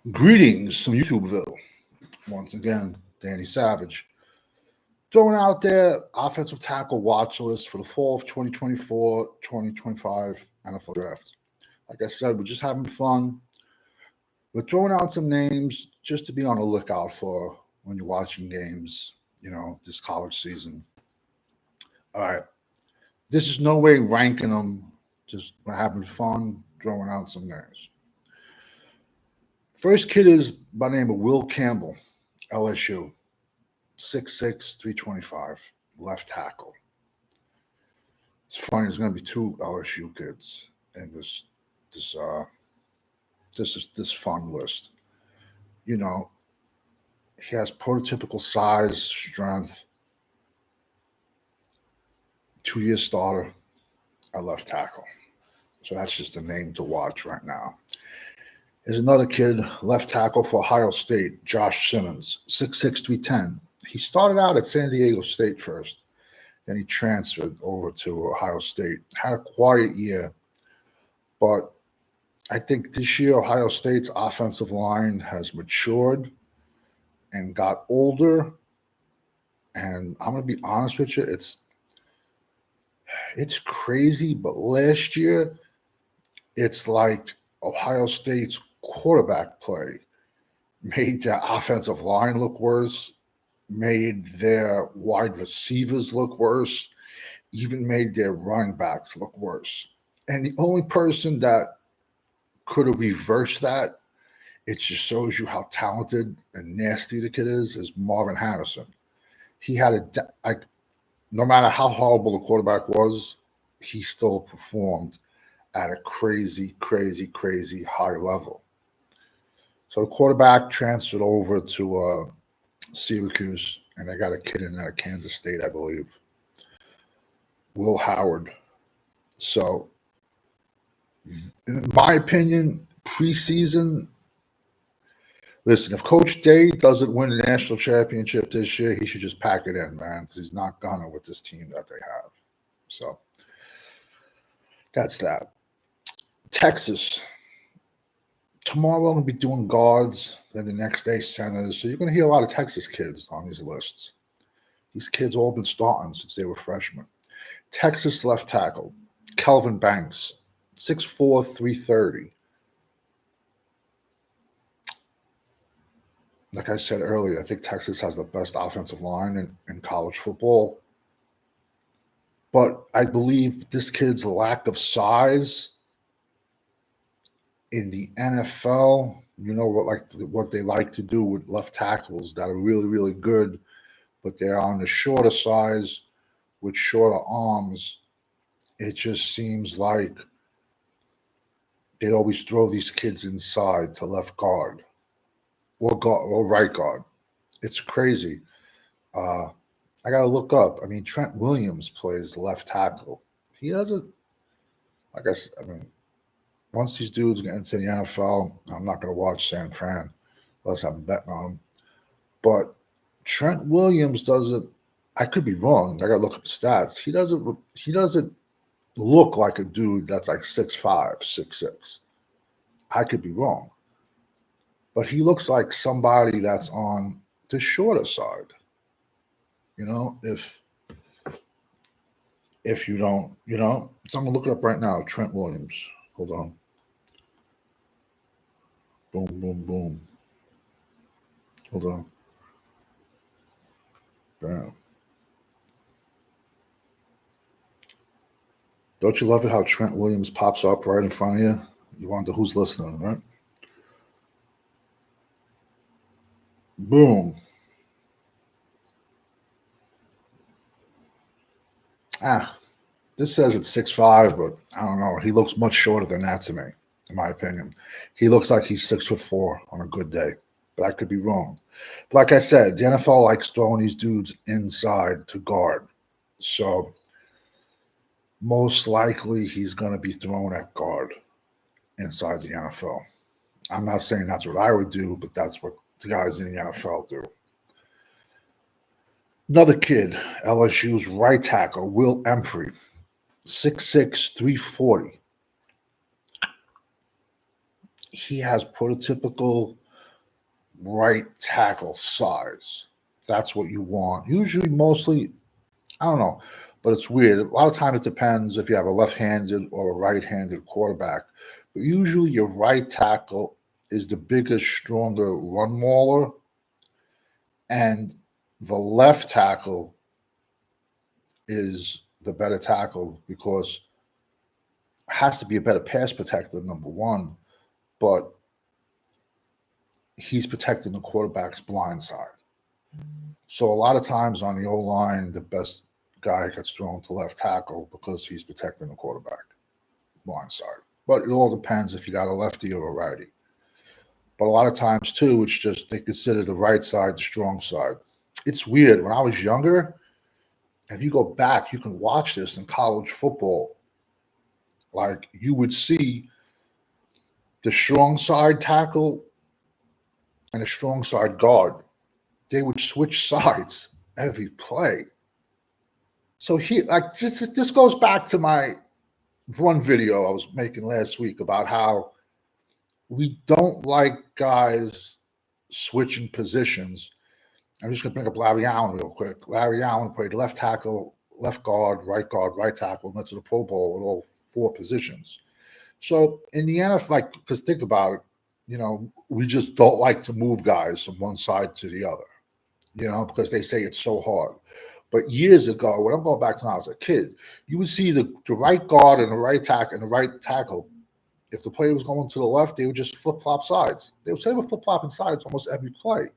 Greetings from YouTubeville. Once again, Danny Savage. Throwing out there offensive tackle watch list for the fall of 2024-2025 NFL draft. Like I said, we're just having fun. We're throwing out some names just to be on the lookout for when you're watching games, this college season. All right. This is no way ranking them. Just we're having fun throwing out some names. First kid is by the name of Will Campbell, LSU. 6'6", 325, left tackle. It's funny. There's going to be two LSU kids in this fun list. He has prototypical size, strength. 2-year starter at left tackle. So that's just a name to watch right now. There's another kid, left tackle for Ohio State, Josh Simmons, 6'6", 310. He started out at San Diego State first. Then he transferred over to Ohio State. Had a quiet year. But I think this year Ohio State's offensive line has matured and got older. And I'm going to be honest with you, it's crazy. But last year, it's like Ohio State's quarterback play made their offensive line look worse, made their wide receivers look worse, even made their running backs look worse. And the only person that could have reversed that, it just shows you how talented and nasty the kid is Marvin Harrison. He had no matter how horrible the quarterback was, he still performed at a crazy, crazy, crazy high level. So the quarterback transferred over to Syracuse, and they got a kid in at Kansas State, I believe, Will Howard. So, in my opinion, preseason, listen, if Coach Day doesn't win the national championship this year, he should just pack it in, man, because he's not gonna with this team that they have. So, that's that. Texas. Tomorrow I'm going to be doing guards, then the next day centers. So you're going to hear a lot of Texas kids on these lists. These kids all been starting since they were freshmen. Texas left tackle, Kelvin Banks, 6'4", 330. Like I said earlier, I think Texas has the best offensive line in college football. But I believe this kid's lack of size in the NFL, what they like to do with left tackles that are really, really good, but they're on the shorter size with shorter arms. It just seems like they always throw these kids inside to left guard or right guard. It's crazy. I got to look up. I mean, Trent Williams plays left tackle. He doesn't, once these dudes get into the NFL, I'm not going to watch San Fran unless I'm betting on them. But Trent Williams doesn't. I could be wrong. I got to look up stats. He doesn't look like a dude that's like 6'5", 6'6". I could be wrong, but he looks like somebody that's on the shorter side. If you don't, so I'm gonna look it up right now. Trent Williams. Hold on. Boom, boom, boom. Hold on. Bam. Don't you love it how Trent Williams pops up right in front of you? You wonder who's listening, right? Boom. This says it's 6'5", but I don't know. He looks much shorter than that to me, in my opinion. He looks like he's 6'4" on a good day, but I could be wrong. But like I said, the NFL likes throwing these dudes inside to guard. So most likely he's going to be thrown at guard inside the NFL. I'm not saying that's what I would do, but that's what the guys in the NFL do. Another kid, LSU's right tackle, Will Emphrey, 6'6", 340. He has prototypical right tackle size. That's what you want. Usually, mostly, I don't know, but it's weird. A lot of times it depends if you have a left-handed or a right-handed quarterback. But usually, your right tackle is the bigger, stronger run mauler, and the left tackle is the better tackle because it has to be a better pass protector, number one, but he's protecting the quarterback's blind side. So a lot of times on the O line, the best guy gets thrown to left tackle because he's protecting the quarterback blind side. But it all depends if you got a lefty or a righty. But a lot of times too, it's just they consider the right side the strong side. It's weird. When I was younger, if you go back, you can watch this in college football. Like you would see the strong side tackle and a strong side guard. They would switch sides every play. So he like this goes back to my one video I was making last week about how we don't like guys switching positions. I'm just going to bring up Larry Allen real quick. Larry Allen played left tackle, left guard, right tackle, and went to the Pro Bowl with all four positions. So in the NFL, like, because think about it, we just don't like to move guys from one side to the other, because they say it's so hard. But years ago, when I'm going back to when I was a kid, you would see the right guard and the right tackle. If the player was going to the left, they would just flip flop sides. They would flip flopping sides almost every play.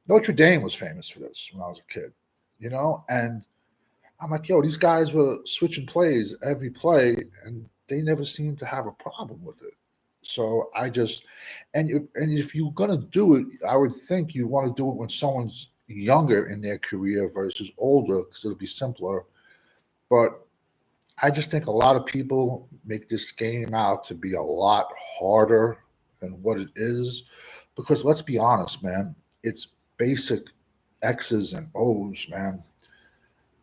Notre Dame was famous for this when I was a kid, and I'm like, yo, these guys were switching plays every play, and they never seemed to have a problem with it. So and if you're gonna do it, I would think you want to do it when someone's younger in their career versus older because it'll be simpler. But I just think a lot of people make this game out to be a lot harder than what it is. Because let's be honest, man, it's basic X's and O's, man.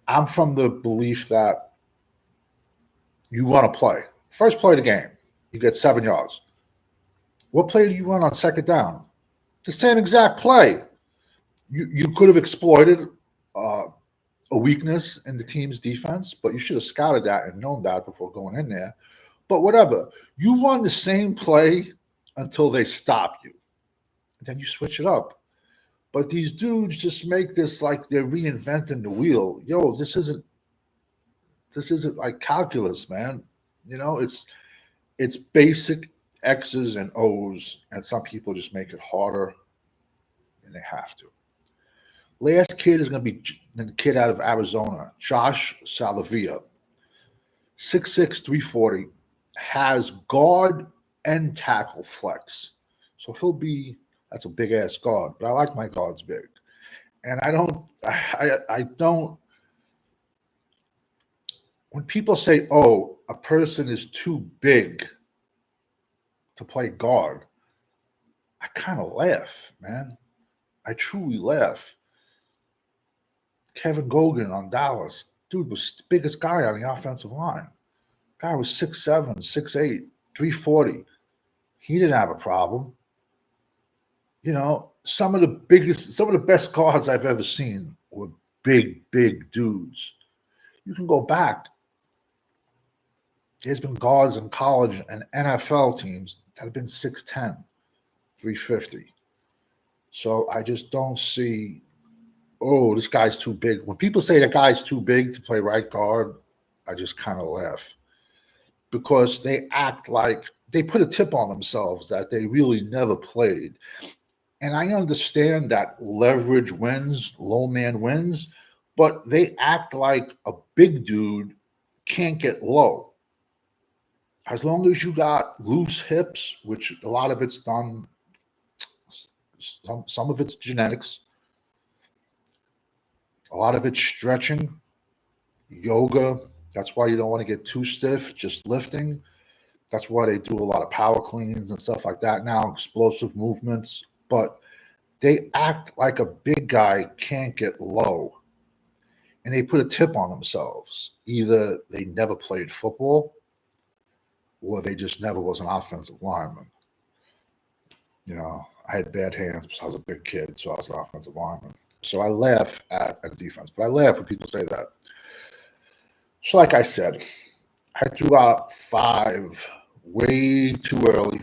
I'm from the belief that you want to play. First play of the game, you get 7 yards. What play do you run on second down? The same exact play. You could have exploited a weakness in the team's defense, but you should have scouted that and known that before going in there. But whatever. You run the same play until they stop you. Then you switch it up. But these dudes just make this like they're reinventing the wheel. Yo, this isn't like calculus, man. It's basic X's and O's, and some people just make it harder than they have to. Last kid is going to be the kid out of Arizona, Josh Salavia. 6'6", 340, has guard and tackle flex. So that's a big ass guard, but I like my guards big. And I don't, when people say, oh, a person is too big to play guard, I kind of laugh, man. I truly laugh. Kevin Gogan on Dallas, dude was the biggest guy on the offensive line. Guy was 6'7", 6'8", 340. He didn't have a problem. Some of the best guards I've ever seen were big, big dudes. You can go back. There's been guards in college and NFL teams that have been 6'10", 350. So I just don't see, oh, this guy's too big. When people say that guy's too big to play right guard, I just kind of laugh. Because they act like they put a tip on themselves that they really never played. And I understand that leverage wins, low man wins, but they act like a big dude can't get low. As long as you got loose hips, which a lot of it's done, some of it's genetics, a lot of it's stretching, yoga. That's why you don't want to get too stiff, just lifting. That's why they do a lot of power cleans and stuff like that now, explosive movements. But they act like a big guy can't get low. And they put a tip on themselves. Either they never played football or they just never was an offensive lineman. I had bad hands because I was a big kid, so I was an offensive lineman. So I laugh at defense, but I laugh when people say that. So, like I said, I threw out 5 way too early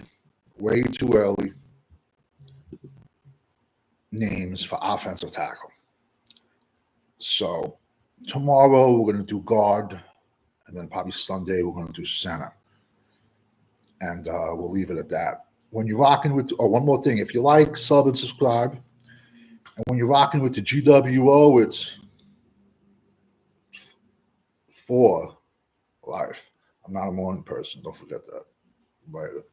names for offensive tackle. So tomorrow we're going to do guard, and then probably Sunday we're going to do center, and we'll leave it at that. When you're rocking with, one more thing, if you like, sub and subscribe. And when you're rocking with the GWO, it's for life. I'm not a morning person. Don't forget that. Later.